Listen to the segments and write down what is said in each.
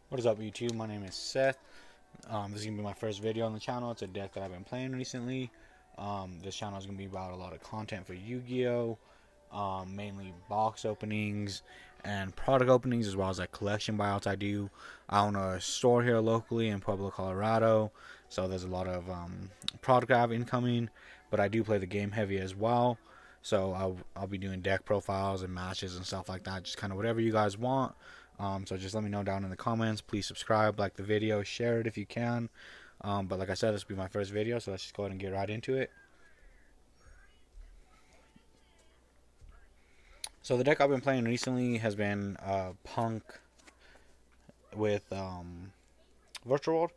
What is up, YouTube? My name is Seth. This is going to be my first video on the channel. It's a deck that I've been playing recently. This channel is going to be about a lot of content for Yu-Gi-Oh! Mainly box openings and product openings, as well as like collection buyouts I own a store here locally in Pueblo, Colorado. So there's a lot of product I have incoming, but I do play the game heavy as well. So I'll be doing deck profiles and matches and stuff like that. Just kind of whatever you guys want. So just let me know down in the comments. Please subscribe, like the video, share it if you can. But like I said, this will be my first video, so let's just go ahead and get right into it. So the deck I've been playing recently has been Punk with Virtual World.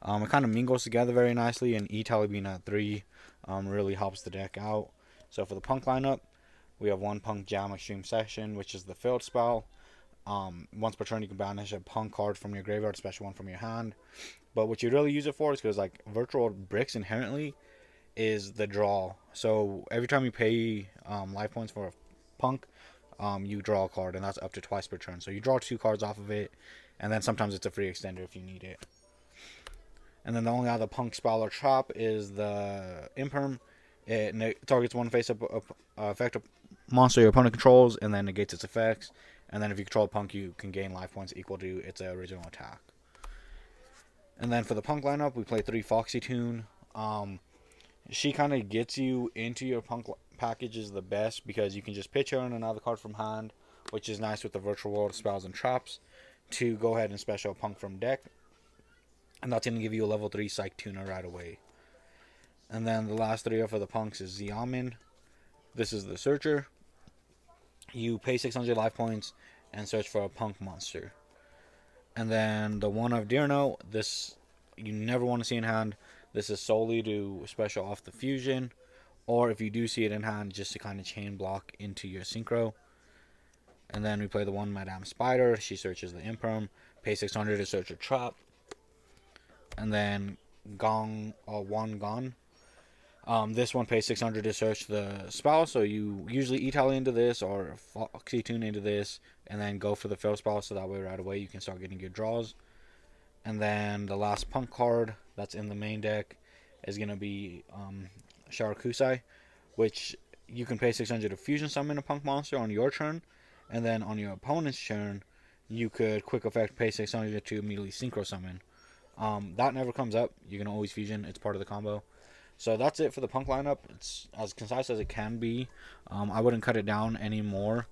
It kind of mingles together very nicely, and E-Tally being at 3 really helps the deck out. So for the Punk lineup, we have one Punk Jam Extreme Session, which is the field spell. Once per turn, you can banish a Punk card from your graveyard, special one from your hand. But what you really use it for is because like Virtual Bricks inherently is the draw. So every time you pay life points for a Punk, you draw a card, and that's up to twice per turn. So you draw 2 cards off of it, and then sometimes it's a free extender if you need it. And then the only other Punk spell or trap is the Imperm. It targets one face-up effect monster your opponent controls, and then negates its effects. And then if you control a Punk, you can gain life points equal to its original attack. And then for the Punk lineup, we play 3 Foxy Tune. She kind of gets you into your Punk packages the best because you can just pitch her in another card from hand, which is nice with the Virtual World spells and traps, to go ahead and special Punk from deck. And that's going to give you a level 3 Psych Tuner right away. And then the last 3 for the Punks is Xiamen. This is the Searcher. You pay 600 life points and search for a Punk monster. And then the one of Dirno, this you never want to see in hand. This is solely to special off the fusion, or if you do see it in hand, just to kind of chain block into your synchro. And then we play the one Madame Spider. She searches the Imperm, pay 600 to search a trap. And then Gong one Gone. This one pays 600 to search the spell, so you usually E-Tally into this or Foxy Tune into this, and then go for the fill spell, so that way right away you can start getting your draws. And then the last Punk card that's in the main deck is going to be Sharakusai, which you can pay 600 to fusion summon a Punk monster on your turn, and then on your opponent's turn, you could quick effect pay 600 to immediately synchro summon. That never comes up. You can always fusion. It's part of the combo. So that's it for the Punk lineup. It's as concise as it can be. I wouldn't cut it down anymore.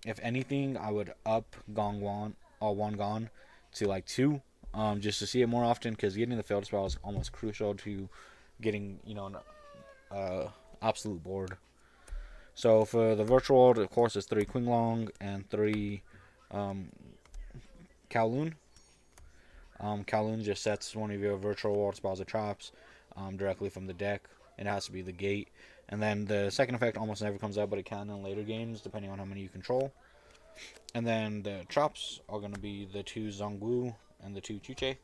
If anything, I would up Gong Wan or One Gone to like 2, just to see it more often, because getting the field spell is almost crucial to getting an absolute board. So for the virtual world, of course, it's 3 Qinglong and 3 Kowloon. Kowloon just sets one of your virtual world spells or traps directly from the deck. It has to be the gate. And then the second effect almost never comes up, but it can in later games, depending on how many you control. And then the traps are going to be the 2 Zongwu and the 2 Chuche.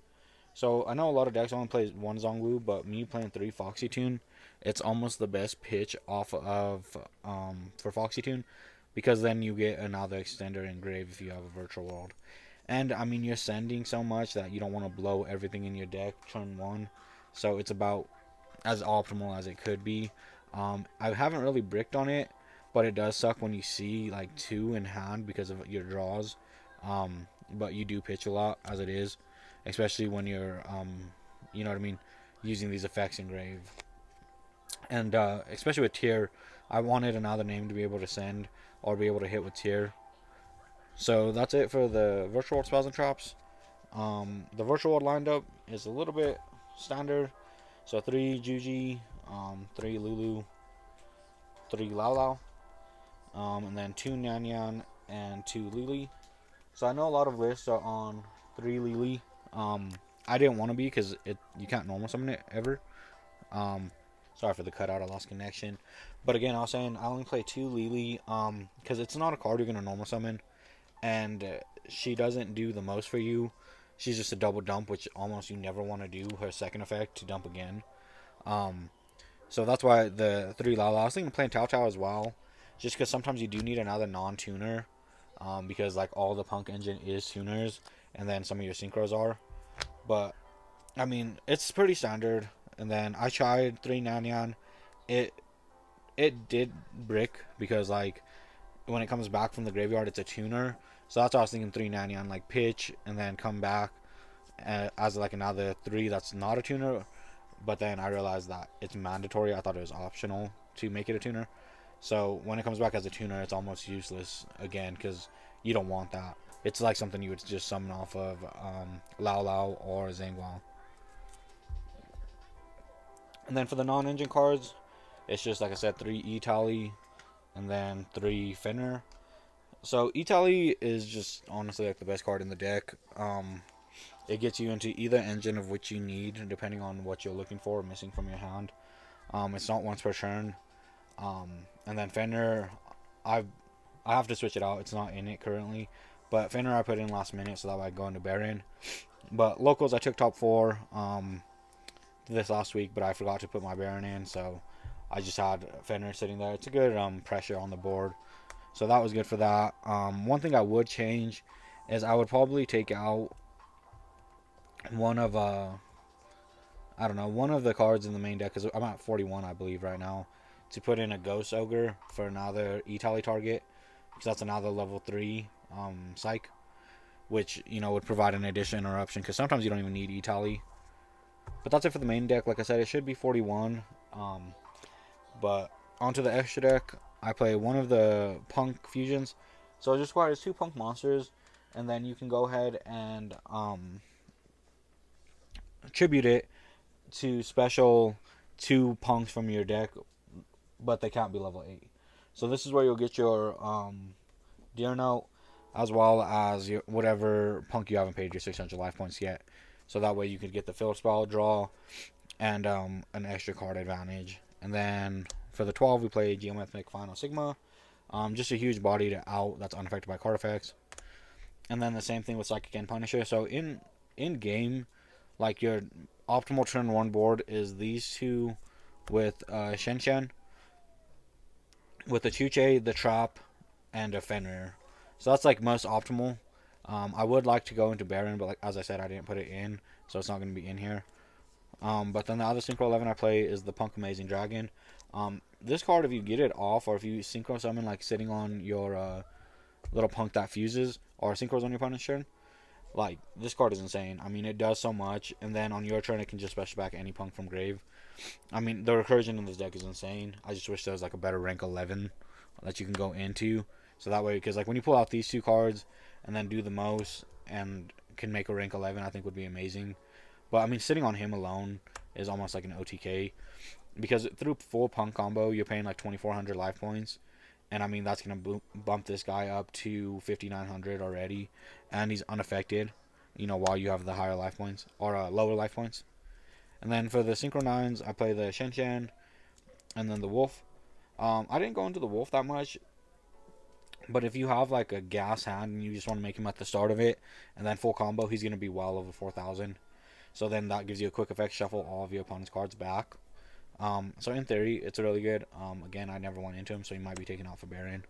So I know a lot of decks only play 1 Zongwu, but me playing 3 Foxy Tune, it's almost the best pitch off of for Foxy Tune, because then you get another extender engrave if you have a virtual world. And I mean, you're sending so much that you don't want to blow everything in your deck turn 1. So it's about as optimal as it could be. I haven't really bricked on it, but it does suck when you see like 2 in hand because of your draws. But you do pitch a lot as it is, especially when you're, you know what I mean, using these effects engrave. And especially with tier, I wanted another name to be able to send or be able to hit with tier. So that's it for the virtual world spells and traps. The virtual world lined up is a little bit standard. So 3 Juji, 3 Lulu, 3 Lao Lao, and then 2 Nyan and 2 Lily. So I know a lot of lists are on 3 Lily. I didn't want to be because you can't normal summon it ever. Sorry for the cutout, I lost connection. But again, I was saying I only play 2 Lily because it's not a card you're going to normal summon. And she doesn't do the most for you. She's just a double dump, which almost you never want to do. Her second effect to dump again. So that's why the 3 Lala. I was thinking of playing Tao Tao as well, just because sometimes you do need another non-tuner, because like all the Punk engine is tuners, and then some of your synchros are. But I mean, it's pretty standard. And then I tried 399. It it did brick because like when it comes back from the graveyard, it's a tuner. So that's what I was thinking 399, like pitch and then come back as like another three that's not a tuner. But then I realized that it's mandatory. I thought it was optional to make it a tuner. So when it comes back as a tuner, it's almost useless again because you don't want that. It's like something you would just summon off of Lao Lao or Zangwao. And then for the non-engine cards, it's just like I said, 3 E-Tally and then 3 Fenrir. So E-Tally is just honestly like the best card in the deck. It gets you into either engine of which you need, depending on what you're looking for, missing from your hand. It's not once per turn. And then Fenrir, I I have to switch it out. It's not in it currently, but Fenrir I put in last minute so that way I go into Baron. But locals I took top 4 this last week, but I forgot to put my Baron in, so I just had Fenrir sitting there. It's a good pressure on the board, so that was good for that. One thing I would change is I would probably take out one of I don't know, one of the cards in the main deck because I'm at 41 I believe right now, to put in a Ghost Ogre for another E-Tally target because that's another level 3 psych, which would provide an additional interruption because sometimes you don't even need E-Tally. But that's it for the main deck. Like I said, it should be 41. But onto the extra deck, I play one of the Punk fusions. So it just requires 2 Punk monsters, and then you can go ahead and tribute it to special 2 Punks from your deck, but they can't be level 8. So this is where you'll get your Deer Note, as well as your whatever Punk you haven't paid your 600 life points yet. So that way you could get the field spell draw and an extra card advantage. And then for the 12, we play Geometric Final Sigma. Just a huge body to out that's unaffected by card effects. And then the same thing with Psychic and Punisher. So in game, like your optimal turn 1 board is these two with Shen Shen, with the Chuche, the Trap, and a Fenrir. So that's like most optimal. I would like to go into Baron, but like as I said, I didn't put it in, so it's not going to be in here. But then the other Synchro 11 I play is the Punk Amazing Dragon. This card, if you get it off, or if you Synchro summon like sitting on your little Punk that fuses, or Synchros on your opponent's turn, like this card is insane. I mean, it does so much, and then on your turn, it can just special back any Punk from grave. I mean, the recursion in this deck is insane. I just wish there was like a better rank 11 that you can go into, so that way, because like when you pull out these 2 cards and then do the most and can make a rank 11, I think would be amazing. But I mean, sitting on him alone is almost like an OTK because through full Punk combo, you're paying like 2,400 life points, and I mean that's gonna bump this guy up to 5,900 already, and he's unaffected. While you have the higher life points or lower life points. And then for the Synchro 9s, I play the Shen Shen and then the Wolf. I didn't go into the Wolf that much, but if you have like a gas hand and you just want to make him at the start of it and then full combo, he's going to be well over 4,000. So then that gives you a quick effect shuffle all of your opponent's cards back. So in theory, it's really good. Again, I never went into him, so he might be taken out for Baron.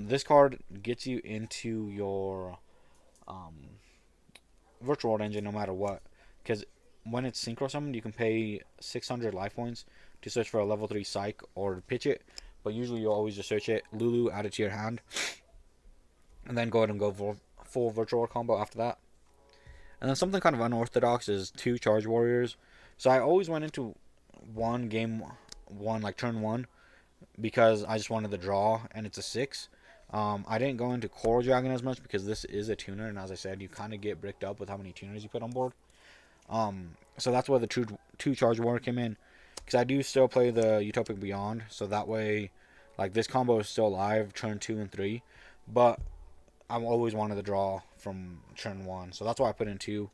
This card gets you into your Virtual World engine no matter what. Because when it's Synchro Summoned, you can pay 600 life points to search for a level 3 Psych or pitch it. But usually you'll always just search it, Lulu, add it to your hand, and then go ahead and go full Virtual World combo after that. And then something kind of unorthodox is 2 Charge Warriors. So I always went into game 1, like turn 1, because I just wanted the draw, and it's a 6. I didn't go into Coral Dragon as much because this is a tuner, and as I said, you kind of get bricked up with how many tuners you put on board. So that's where the two Charge Warrior came in, because I do still play the Utopic Beyond, so that way, like this combo is still alive, turn 2 and 3, but I always wanted the draw from turn 1, so that's why I put in 2.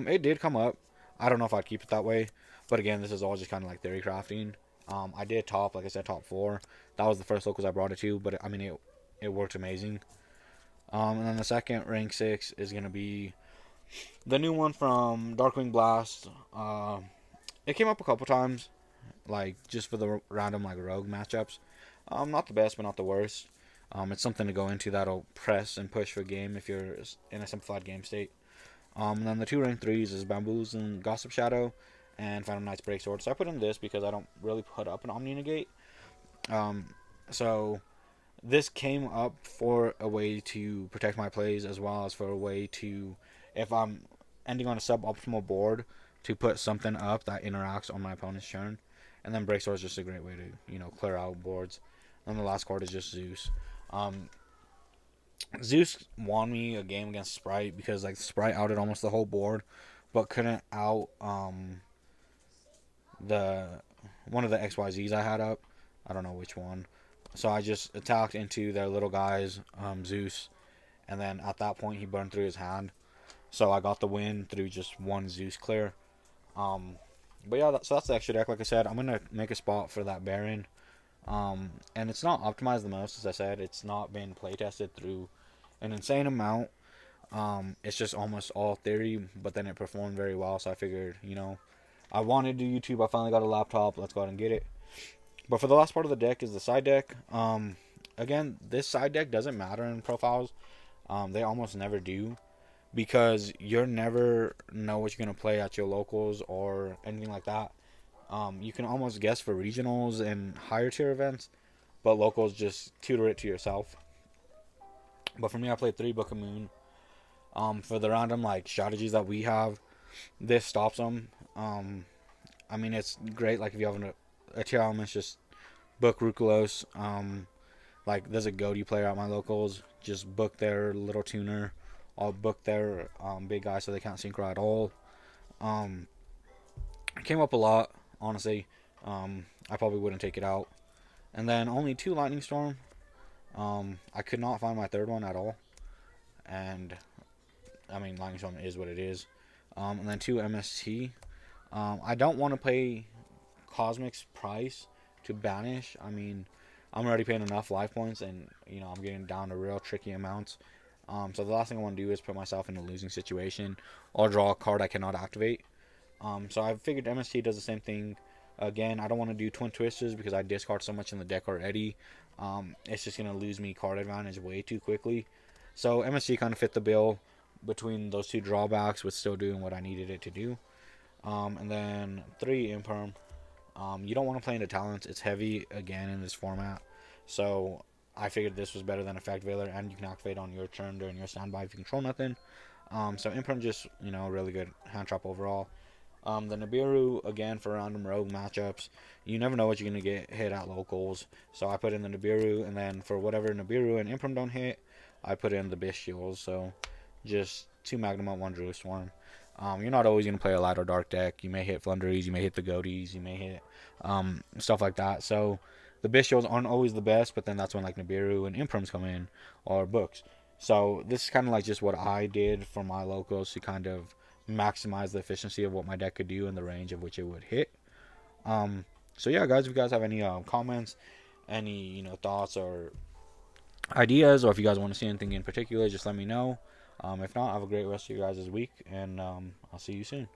It did come up. I don't know if I'd keep it that way, but again, this is all just kind of like theory crafting. I did like I said, top 4. That was the first locals I brought it to, but I mean, it worked amazing. And then the second rank 6 is going to be the new one from Darkwing Blast. It came up a couple times, like just for the random like rogue matchups. Not the best, but not the worst. It's something to go into that'll press and push for game if you're in a simplified game state. And then the two rank threes is Bamboos and Gossip Shadow, and Phantom Knight's Breaksword. So I put in this because I don't really put up an Omni Negate. Um, so this came up for a way to protect my plays as well as for a way to, if I'm ending on a suboptimal board, to put something up that interacts on my opponent's turn. And then Breaksword is just a great way to, clear out boards. And the last card is just Zeus. Um, Zeus won me a game against Sprite because like Sprite outed almost the whole board, but couldn't out the one of the XYZs I had up. I don't know which one. So I just attacked into their little guys, Zeus, and then at that point he burned through his hand. So I got the win through just one Zeus clear. Um, but yeah, so that's the extra deck. Like I said, I'm gonna make a spot for that Baron. And it's not optimized the most, as I said. It's not been play tested through an insane amount. It's just almost all theory, but then it performed very well. So I figured, I wanted to do YouTube. I finally got a laptop. Let's go ahead and get it. But for the last part of the deck is the side deck. Again, this side deck doesn't matter in profiles. They almost never do because you're never know what you're gonna play at your locals or anything like that. You can almost guess for regionals and higher tier events, but locals just tutor it to yourself. But for me, I played 3 Book of Moon. For the random like strategies that we have, this stops them. I mean, it's great. Like if you have a tier elements, just book Rukulos. Like there's a Goaty player at my locals. Just book their little tuner. I'll book their big guy so they can't synchro at all. Um, it came up a lot, honestly. I probably wouldn't take it out. And then only 2 Lightning Storm. I could not find my third one at all. And I mean, Lightning Storm is what it is. And then 2 MST. I don't want to pay Cosmic's price to banish. I mean, I'm already paying enough life points, and I'm getting down to real tricky amounts. So the last thing I want to do is put myself in a losing situation or draw a card I cannot activate. So I figured MST does the same thing. Again, I don't want to do Twin Twisters because I discard so much in the deck already. It's just going to lose me card advantage way too quickly. So MST kind of fit the bill between those 2 drawbacks with still doing what I needed it to do. And then 3 Imperm. You don't want to play into talents. It's heavy again in this format. So I figured this was better than Effect Veiler, and you can activate on your turn during your standby if you control nothing. So Imperm just, really good hand trap overall. The Nibiru, again, for random rogue matchups. You never know what you're going to get hit at locals. So I put in the Nibiru, and then for whatever Nibiru and Imperm don't hit, I put in the Bestials. So just 2 Magnemite, 1 Druid Swarm. You're not always going to play a light or dark deck. You may hit Flunderies, you may hit the Goaties, you may hit stuff like that. So the Bestials aren't always the best, but then that's when like Nibiru and Imperms come in, or books. So this is kind of like just what I did for my locals to kind of maximize the efficiency of what my deck could do in the range of which it would hit. So yeah, guys, if you guys have any comments, any thoughts or ideas, or if you guys want to see anything in particular, just let me know. If not, have a great rest of your guys' week, and I'll see you soon.